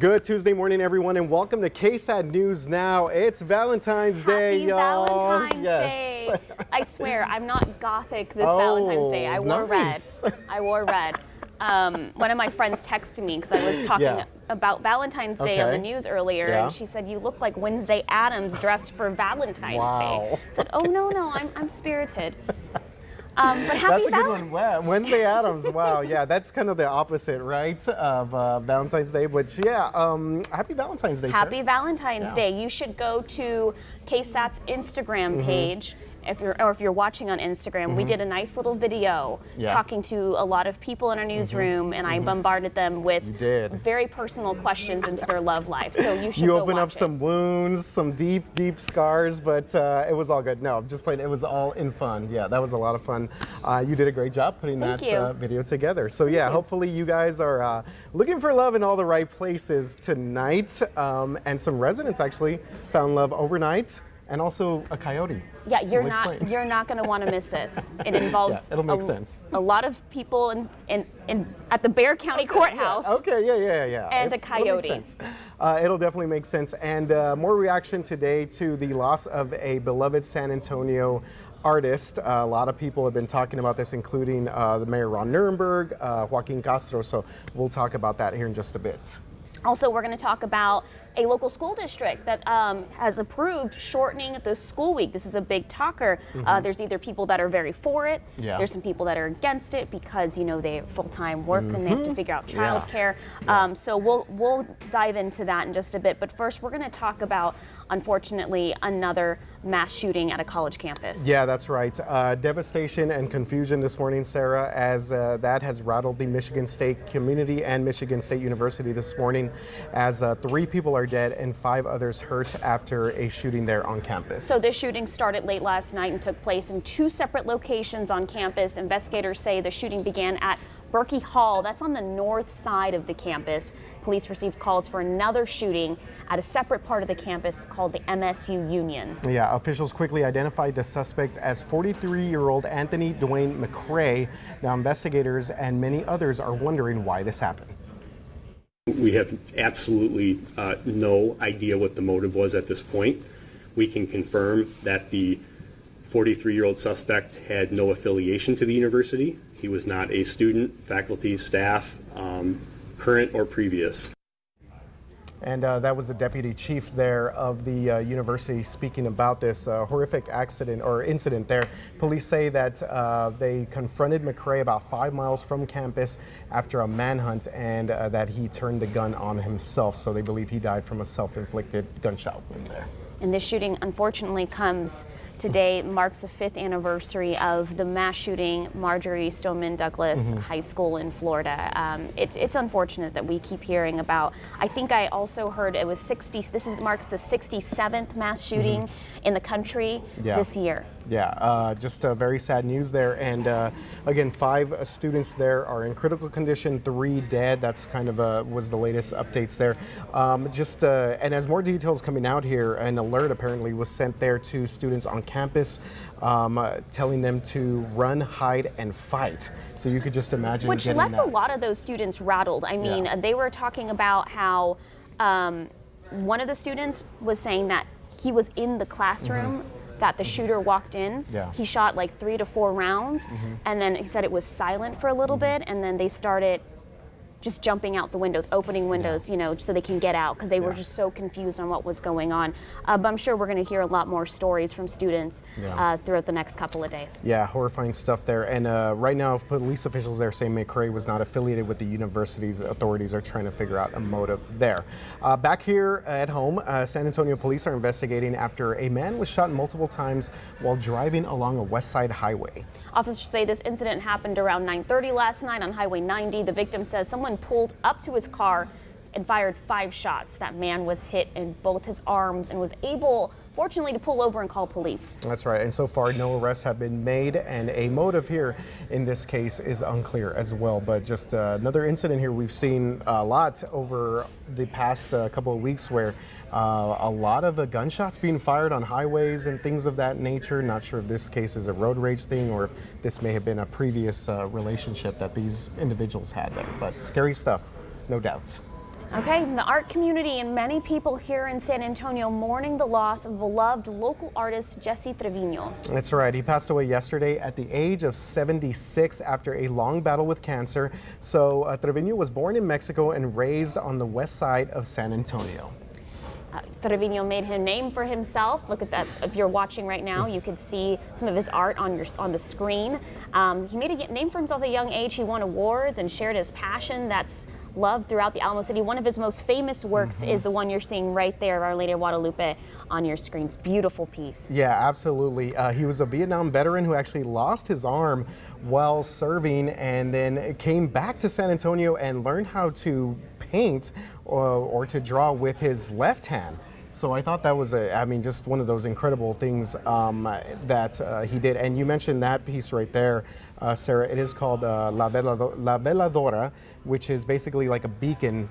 Good Tuesday morning, everyone, and welcome to KSAT News Now. It's Valentine's Day, y'all. Valentine's Day. I swear, I'm not gothic this Valentine's Day. I wore nice. red. I wore red. One of my friends texted me because I was talking about Valentine's Day on the news earlier, and she said, "You look like Wednesday Addams dressed for Valentine's Day." I said, "Oh no, I'm spirited." But happy That's a good one. Wow. Wednesday Addams. Wow. Yeah, that's kind of the opposite, right, of Valentine's Day. But yeah, happy Valentine's Day. Happy Valentine's Day. You should go to KSAT's Instagram page. If you're watching on Instagram, we did a nice little video talking to a lot of people in our newsroom, and I bombarded them with very personal questions into their love life. So you should You go open watch up some wounds, some deep scars, but it was all good. No, just playing. It was all in fun. Yeah, that was a lot of fun. You did a great job putting that video together. So yeah, hopefully you guys are looking for love in all the right places tonight. And some residents actually found love overnight. And also a coyote. Yeah, you're not going to want to miss this. It involves it'll make sense. A lot of people at the Bexar County Courthouse. Yeah. And a coyote. It'll make sense. It'll definitely make sense. And more reaction today to the loss of a beloved San Antonio artist. A lot of people have been talking about this, including the Mayor Ron Nirenberg, Joaquin Castro. So we'll talk about that here in just a bit. Also, we're going to talk about a local school district that has approved shortening the school week. This is a big talker. There's either people that are very for it, there's some people that are against it because, you know, they have full-time work and they have to figure out childcare. So we'll dive into that in just a bit. But first, we're going to talk about, unfortunately, another mass shooting at a college campus. Yeah, that's right. Devastation and confusion this morning, Sarah, as that has rattled the Michigan State community and Michigan State University this morning, as 3 people are dead and 5 others hurt after a shooting there on campus. So this shooting started late last night and took place in 2 separate locations on campus. Investigators say the shooting began at Berkey Hall. That's on the north side of the campus. Police received calls for another shooting at a separate part of the campus called the MSU Union. Yeah, officials quickly identified the suspect as 43-year-old Anthony Dwayne McCray. Now, investigators and many others are wondering why this happened. We have absolutely no idea what the motive was at this point. We can confirm that the 43-year-old suspect had no affiliation to the university. He was not a student, faculty, staff, current or previous. And that was the deputy chief there of the university speaking about this horrific accident or incident there. Police say that they confronted McCray about 5 miles from campus after a manhunt, and that he turned the gun on himself. So they believe he died from a self-inflicted gunshot wound there. And this shooting, unfortunately, comes today, marks the 5th anniversary of the mass shooting, Marjorie Stoneman Douglas High School in Florida. It's unfortunate that we keep hearing about. I think I also heard it was 60. This marks the 67th mass shooting in the country this year. Yeah, just very sad news there. And again, 5 students there are in critical condition, 3 dead. That's kind of was the latest updates there. And as more details coming out here, an alert apparently was sent there to students on campus, telling them to run, hide, and fight. So you could just imagine. Which left a lot of those students rattled. I mean, they were talking about how one of the students was saying that he was in the classroom that the shooter walked in. He shot like 3 to 4 rounds, and then he said it was silent for a little bit, and then they started just jumping out the windows, opening windows, you know, so they can get out, because they were just so confused on what was going on. But I'm sure we're going to hear a lot more stories from students throughout the next couple of days. Yeah, horrifying stuff there. And right now, police officials there say McCray was not affiliated with the university's. Authorities are trying to figure out a motive there. Back here at home, San Antonio police are investigating after a man was shot multiple times while driving along a West Side highway. Officers say this incident happened around 9:30 last night on Highway 90. The victim says someone pulled up to his car and fired 5 shots. That man was hit in both his arms and was able, fortunately, to pull over and call police. That's right. And so far, no arrests have been made, and a motive here in this case is unclear as well. But just another incident here we've seen a lot over the past couple of weeks, where a lot of gunshots being fired on highways and things of that nature. Not sure if this case is a road rage thing or if this may have been a previous relationship that these individuals had there. But scary stuff, no doubt. Okay, the art community and many people here in San Antonio mourning the loss of beloved local artist Jesse Trevino. That's right. He passed away yesterday at the age of 76 after a long battle with cancer. So Trevino was born in Mexico and raised on the west side of San Antonio. Trevino made a name for himself. Look at that. If you're watching right now, you could see some of his art on the screen. He made a name for himself at a young age. He won awards and shared his passion that's loved throughout the Alamo City. One of his most famous works is the one you're seeing right there, Our Lady of Guadalupe, on your screens. Beautiful piece. Yeah, absolutely. He was a Vietnam veteran who actually lost his arm while serving and then came back to San Antonio and learned how to paint or to draw with his left hand. So I thought that was just one of those incredible things that he did. And you mentioned that piece right there, Sarah. It is called La Veladora, which is basically like a beacon,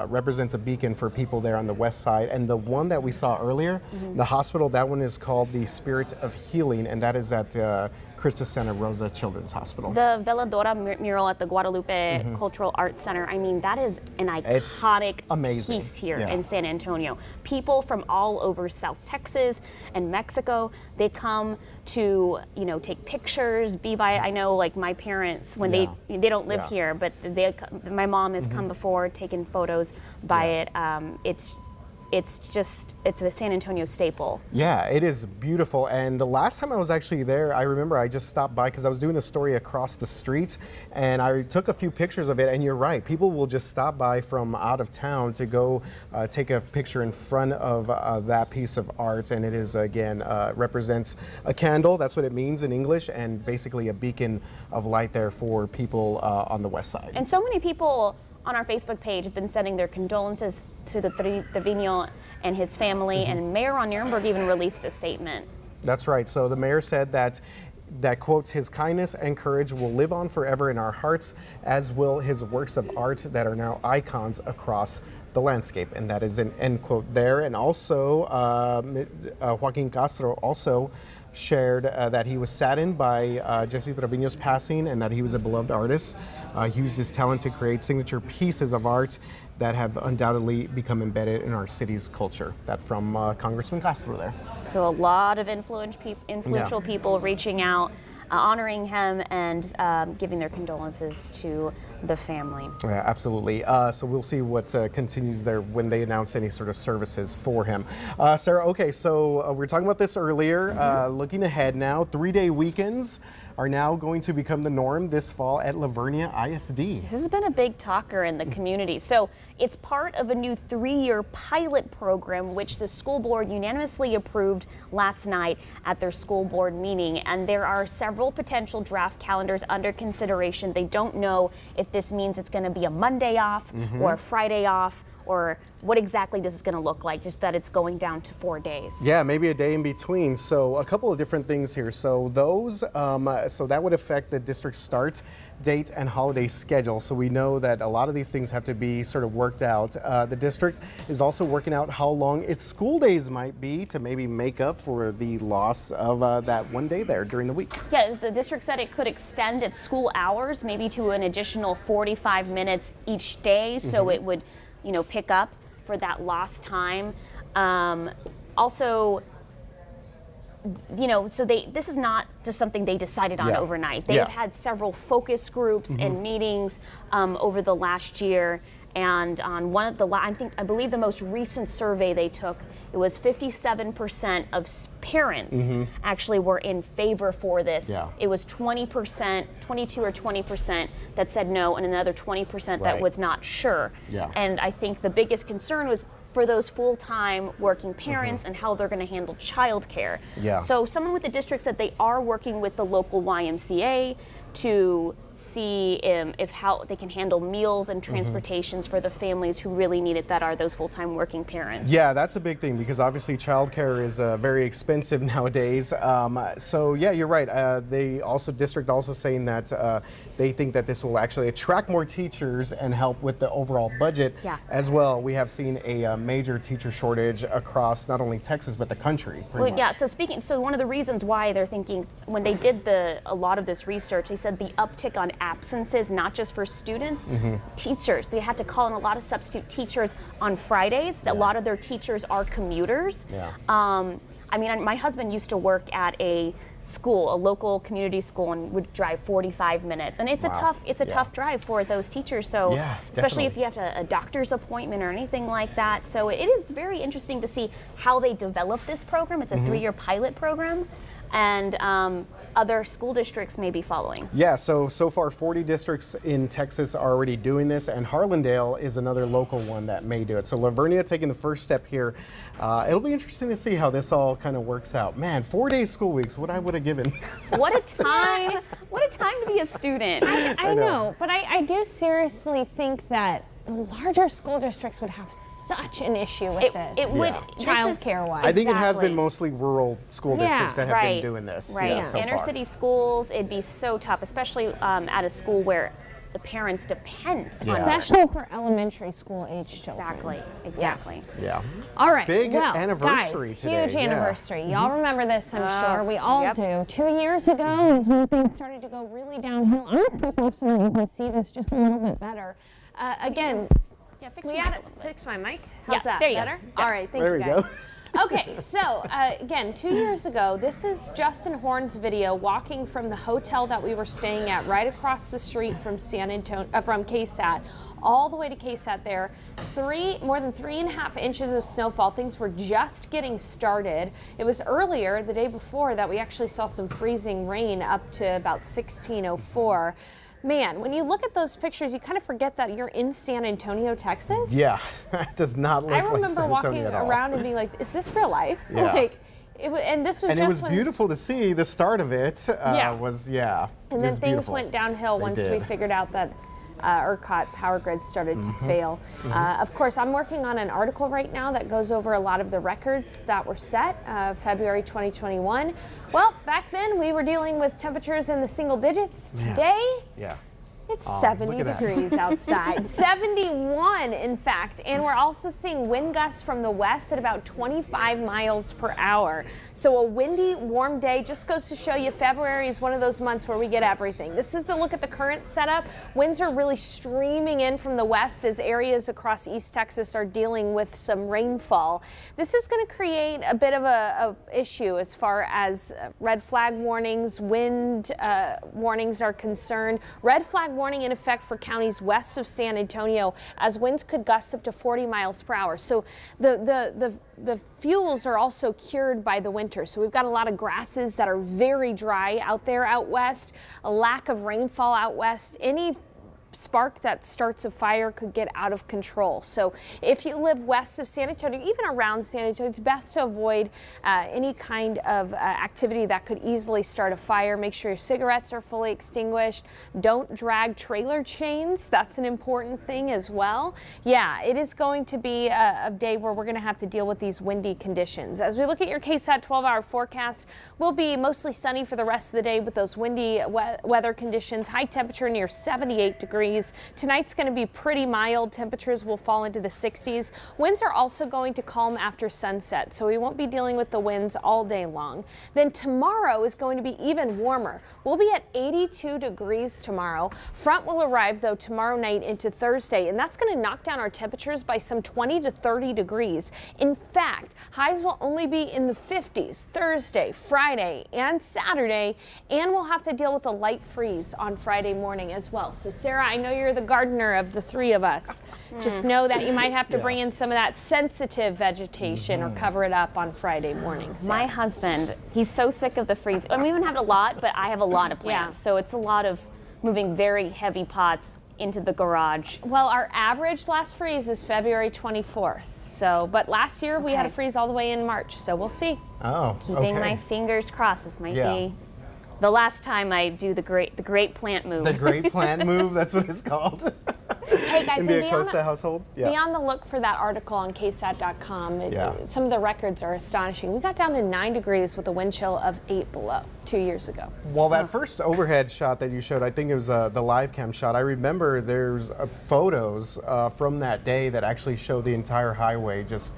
represents a beacon for people there on the west side. And the one that we saw earlier, the hospital, that one is called the Spirit of Healing, and that is at Christus Santa Rosa Children's Hospital. The Veladora mural at the Guadalupe Cultural Arts Center, I mean, that is an iconic piece here in San Antonio. People from all over South Texas and Mexico, they come to, take pictures, be by it. I know, like, my parents, when they don't live here, but my mom has come before, taken photos by it. It's a San Antonio staple. Yeah, it is beautiful. And the last time I was actually there, I remember I just stopped by because I was doing a story across the street and I took a few pictures of it. And you're right, people will just stop by from out of town to go take a picture in front of that piece of art. And it is, again, represents a candle. That's what it means in English, and basically a beacon of light there for people on the west side. And so many people on our Facebook page have been sending their condolences to the Trevino and his family, and Mayor Ron Nirenberg even released a statement. That's right. So the mayor said that quotes, his kindness and courage will live on forever in our hearts, as will his works of art that are now icons across the landscape. And that is an end quote there. And also Joaquin Castro also shared that he was saddened by Jesse Trevino's passing and that he was a beloved artist. He used his talent to create signature pieces of art that have undoubtedly become embedded in our city's culture. That from Congressman Castro there. So a lot of influential people reaching out, honoring him, and giving their condolences to the family. Yeah, absolutely. So we'll see what continues there when they announce any sort of services for him. Sarah, okay, so we were talking about this earlier. Looking ahead now, 3-day weekends are now going to become the norm this fall at Lavernia ISD. This has been a big talker in the community. So it's part of a new 3-year pilot program, which the school board unanimously approved last night at their school board meeting. And there are several potential draft calendars under consideration. They don't know if this means it's going to be a Monday off or a Friday off, or what exactly this is going to look like, just that it's going down to 4 days. Yeah, maybe a day in between. So a couple of different things here. So those, so that would affect the district's start date and holiday schedule. So we know that a lot of these things have to be sort of worked out. The district is also working out how long its school days might be to maybe make up for the loss of that one day there during the week. Yeah, the district said it could extend its school hours maybe to an additional 45 minutes each day, so it would pick up for that lost time. Also, so this is not just something they decided on overnight. They've had several focus groups and meetings over the last year. And on one of I believe the most recent survey they took, it was 57% of parents actually were in favor for this. It was 20%, 22 or 20% that said no, and another 20% that was not sure. And I think the biggest concern was for those full-time working parents and how they're going to handle childcare. So someone with the district said they are working with the local YMCA to see if how they can handle meals and transportations for the families who really need it, that are those full-time working parents. Yeah, that's a big thing because obviously childcare is very expensive nowadays. So yeah, you're right. District also saying that they think that this will actually attract more teachers and help with the overall budget as well. We have seen a major teacher shortage across not only Texas but the country. So one of the reasons why they're thinking, when they did a lot of this research, they said the uptick on around absences, not just for students, teachers. They had to call in a lot of substitute teachers on Fridays. A lot of their teachers are commuters. I mean, my husband used to work at a school, a local community school, and would drive 45 minutes. And it's a tough drive for those teachers. So especially if you have a doctor's appointment or anything like that. So it is very interesting to see how they develop this program. It's a 3-year pilot program, and other school districts may be following. Yeah, so far 40 districts in Texas are already doing this, and Harlandale is another local one that may do it. So Lavernia taking the first step here. It'll be interesting to see how this all kind of works out. Man, 4-day school weeks, what I would have given. What a time! What a time to be a student. I know, but I do seriously think that larger school districts would have such an issue with this. It would, child care wise. I think it has been mostly rural school districts that have been doing this. Right. So Inner far. city schools, it'd be so tough, especially at a school where the parents depend on them. Especially for elementary school age children. Exactly. Yeah. All right. Big well, anniversary guys, today. Huge anniversary. Y'all remember this, I'm sure. We all do. 2 years ago is when things started to go really downhill. I'm going to flip up so that you can see this just a little bit better. Again, Yeah, fix we your got mic to a little bit. fix my mic. How's that? there you go. Better? Yeah. All right. Thank There you we guys. go. Okay, so again, 2 years ago, this is Justin Horn's video walking from the hotel that we were staying at right across the street from from KSAT, all the way to KSAT there. More than 3.5 inches of snowfall. Things were just getting started. It was earlier, the day before, that we actually saw some freezing rain up to about 1604. Man, when you look at those pictures, you kind of forget that you're in San Antonio, Texas. Yeah, that does not look like I San remember Antonio walking at all. around and being like, is this real life? Yeah. Like, and this was And just it was when, beautiful to see. The start of it Yeah. was, and it then was things beautiful. went downhill once we did. figured out that ERCOT power grid started to fail. Of course, I'm working on an article right now that goes over a lot of the records that were set February 2021. Well, back then we were dealing with temperatures in the single digits. Today, Yeah. it's look 70 at that. degrees outside. 71, in fact. And we're also seeing wind gusts from the west at about 25 miles per hour. So a windy, warm day. Just goes to show you February is one of those months where we get everything. This is the look at the current setup. Winds are really streaming in from the west as areas across East Texas are dealing with some rainfall. This is going to create a bit of a issue as far as red flag warnings, wind warnings are concerned. Red flag warning in effect for counties west of San Antonio as winds could gust up to 40 miles per hour. So the fuels are also cured by the winter. So we've got a lot of grasses that are very dry out there out west, a lack of rainfall out west. Any spark that starts a fire could get out of control. So if you live west of San Antonio, even around San Antonio, it's best to avoid any kind of activity that could easily start a fire. Make sure your cigarettes are fully extinguished. Don't drag trailer chains. That's an important thing as well. Yeah, it is going to be a day where we're going to have to deal with these windy conditions. As we look at your KSAT 12-hour forecast, we'll be mostly sunny for the rest of the day with those windy weather conditions. High temperature near 78 degrees. Tonight's going to be pretty mild. Temperatures will fall into the 60s. Winds are also going to calm after sunset, so we won't be dealing with the winds all day long. Then tomorrow is going to be even warmer. We'll be at 82 degrees tomorrow. Front will arrive, though, tomorrow night into Thursday, and that's going to knock down our temperatures by some 20 to 30 degrees. In fact, highs will only be in the 50s Thursday, Friday, and Saturday, and we'll have to deal with a light freeze on Friday morning as well. So, Sarah, I know you're the gardener of the three of us. Just know that you might have to bring in some of that sensitive vegetation or cover it up on Friday morning. My husband, he's so sick of the freeze. I mean, we don't have a lot, but I have a lot of plants. So it's a lot of moving very heavy pots into the garage. Well, our average last freeze is February 24th. So, but last year we had a freeze all the way in March. So we'll see. Oh, Keeping my fingers crossed. This might be the last time I do the great plant move. The great plant move, that's what it's called. Hey guys, In the Acosta household? Be on the look for that article on KSAT.com. Some of the records are astonishing. We got down to 9 degrees with a wind chill of 8 below 2 years ago. Well, that first overhead shot that you showed, I think it was the live cam shot. I remember there's photos from that day that actually showed the entire highway just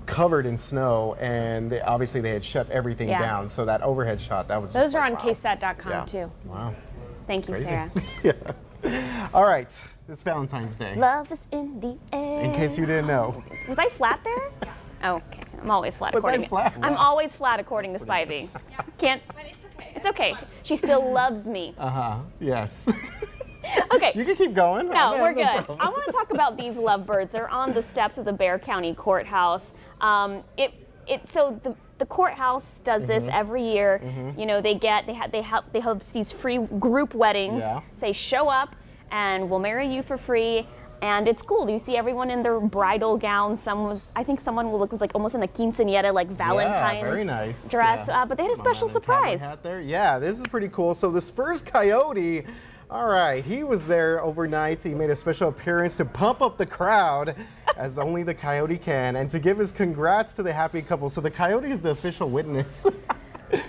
covered in snow, and obviously they had shut everything down. So that overhead shot, that was Those just are like, on KSAT.com too. Wow. Thank you, Crazy. Sarah. Yeah. All right, it's Valentine's Day. Love is in the air. In case you didn't know. Was I flat there? Oh, okay. I'm always flat Was I according flat? I'm Wow. always flat according to Spivey. Can't. But it's okay. It's okay. She still loves me. Yes. Okay. You can keep going. No, Okay, we're no good. problem. I want to talk about these lovebirds. They're on the steps of the Bexar County Courthouse. So the courthouse does this Mm-hmm. every year. You know, they host these free group weddings. Yeah. Say show up and we'll marry you for free. And it's cool. You see everyone in their bridal gowns. I think someone was like almost in a quinceañera, like Valentine's very nice. dress. Yeah. But they had a My special man in cowboy surprise. hat there. Yeah, this is pretty cool. So the Spurs Coyote, all right, he was there overnight. He made a special appearance to pump up the crowd as only the Coyote can, and to give his congrats to the happy couple. So the Coyote is the official witness.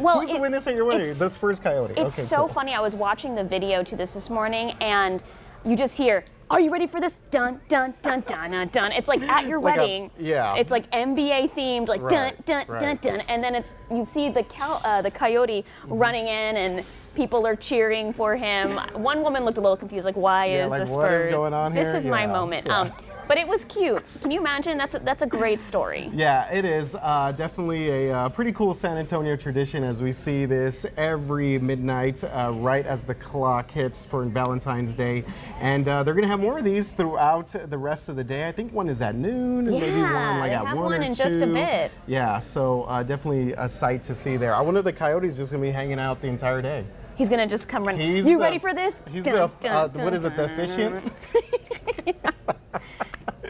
Well, Who's the witness at your wedding? it's- The Spurs Coyote. It's Okay, so cool. funny. I was watching the video to this morning, and you just hear, "Are you ready for this?" Dun dun dun dun dun dun. It's like at your Like a- wedding. yeah. It's like NBA themed, like dun Right, dun dun right. dun, and then you see the coyote Mm-hmm. running in, and people are cheering for him. One woman looked a little confused, like, "Why Yeah, is like, the Spurs? what is going on This here?" is my Yeah, moment." yeah. But it was cute. Can you imagine? That's a great story. Yeah, it is definitely a pretty cool San Antonio tradition, as we see this every midnight, right as the clock hits for Valentine's Day. And they're going to have more of these throughout the rest of the day. I think one is at noon, and maybe one Yeah, like they at have 1 one or in 2. just a bit. Yeah, so definitely a sight to see there. I wonder if the Coyote's just going to be hanging out the entire day. He's gonna just come running. He's You the- ready for this? He's Dun, the, dun, what is it, the dun, officiant?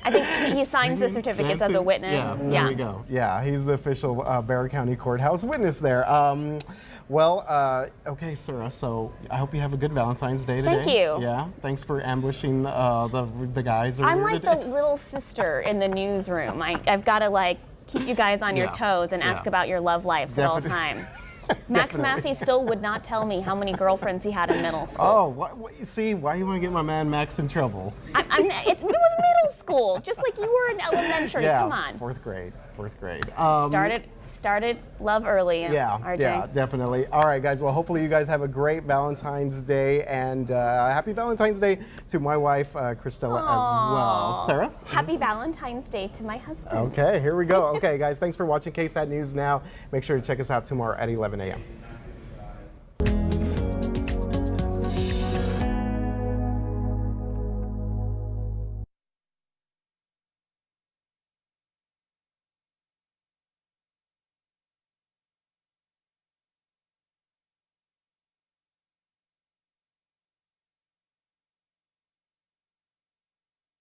I think he signs the certificates as a Dancing? witness. Yeah, there we go. Yeah, he's the official Bexar County Courthouse witness there. Okay, Sarah, so I hope you have a good Valentine's Day today. Thank you. Yeah, thanks for ambushing the guys I'm earlier like the today. little sister in the newsroom. I've got to like keep you guys on your Yeah, toes and ask yeah. about your love lives at all Definitely. time. Max Definitely. Massey still would not tell me how many girlfriends he had in middle school. Oh, what, see, why you want to get my man Max in trouble? It was middle school, just like you were in elementary. Yeah, Come on. fourth grade. Started love early. Yeah, RJ. yeah, definitely. All right, guys. Well, hopefully you guys have a great Valentine's Day, and happy Valentine's Day to my wife, Christella, as well. Sarah? Happy Valentine's Day to my husband. Okay, here we go. Okay, guys, thanks for watching KSAT News Now. Make sure to check us out tomorrow at 11 a.m.